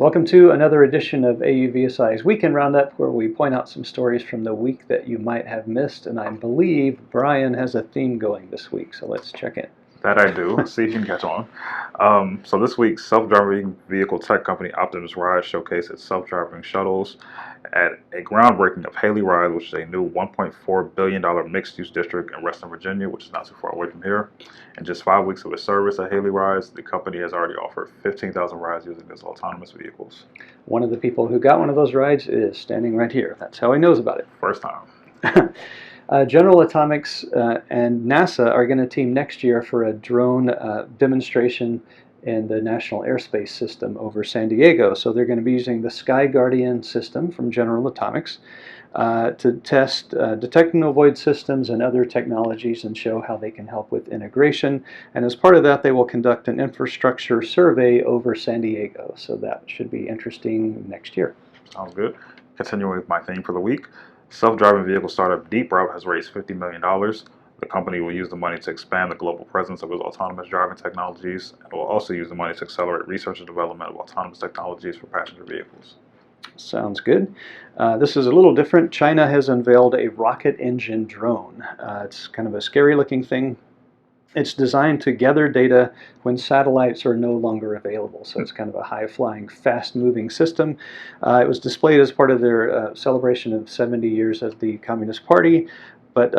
Welcome to another edition of AUVSI's Weekend Roundup, where we point out some stories from the week that you might have missed. And I believe Brian has a theme going this week, so let's check in. That I do. See if you can catch on. So this week, self-driving vehicle tech company Optimus Ride showcased its self-driving shuttles at a groundbreaking of Haley Ride, which is a new $1.4 billion mixed-use district in Reston, Virginia, which is not too far away from here. In just 5 weeks of its service at Haley Rides, the company has already offered 15,000 rides using its autonomous vehicles. One of the people who got one of those rides is standing right here. That's how he knows about it. First time. General Atomics and NASA are going to team next year for a drone demonstration in the National Airspace System over San Diego. So they're going to be using the Sky Guardian system from General Atomics to test detect and avoid systems and other technologies and show how they can help with integration. And as part of that, they will conduct an infrastructure survey over San Diego. So that should be interesting next year. Sounds good. Continuing with my theme for the week. Self-driving vehicle startup DeepRoute has raised $50 million. The company will use the money to expand the global presence of its autonomous driving technologies, and will also use the money to accelerate research and development of autonomous technologies for passenger vehicles. Sounds good. This is a little different. China has unveiled a rocket engine drone. It's kind of a scary looking thing. It's designed to gather data when satellites are no longer available. So it's kind of a high-flying, fast-moving system. It was displayed as part of their celebration of 70 years of the Communist Party, but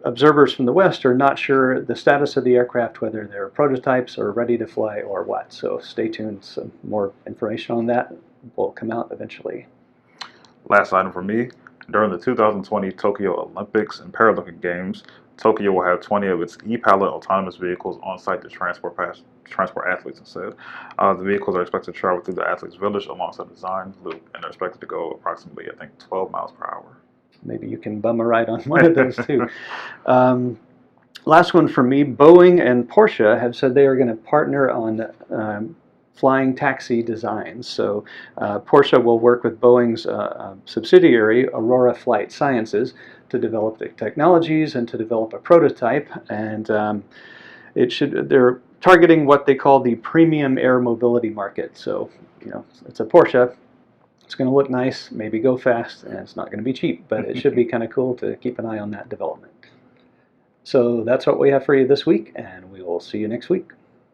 observers from the West are not sure the status of the aircraft, whether they're prototypes or ready to fly or what. So stay tuned. Some more information on that will come out eventually. Last item for me. During the 2020 Tokyo Olympics and Paralympic Games, Tokyo will have 20 of its e-Pilot autonomous vehicles on site to transport athletes instead. The vehicles are expected to travel through the athletes' village alongside the design loop, and they're expected to go approximately, 12 miles per hour. Maybe you can bum a ride on one of those too. Last one for me. Boeing and Porsche have said they are going to partner on flying taxi designs. So Porsche will work with Boeing's subsidiary, Aurora Flight Sciences, to develop the technologies and to develop a prototype. And they're targeting what they call the premium air mobility market. So, it's a Porsche. It's going to look nice, maybe go fast, and it's not going to be cheap, but it should be kind of cool to keep an eye on that development. So that's what we have for you this week, and we will see you next week.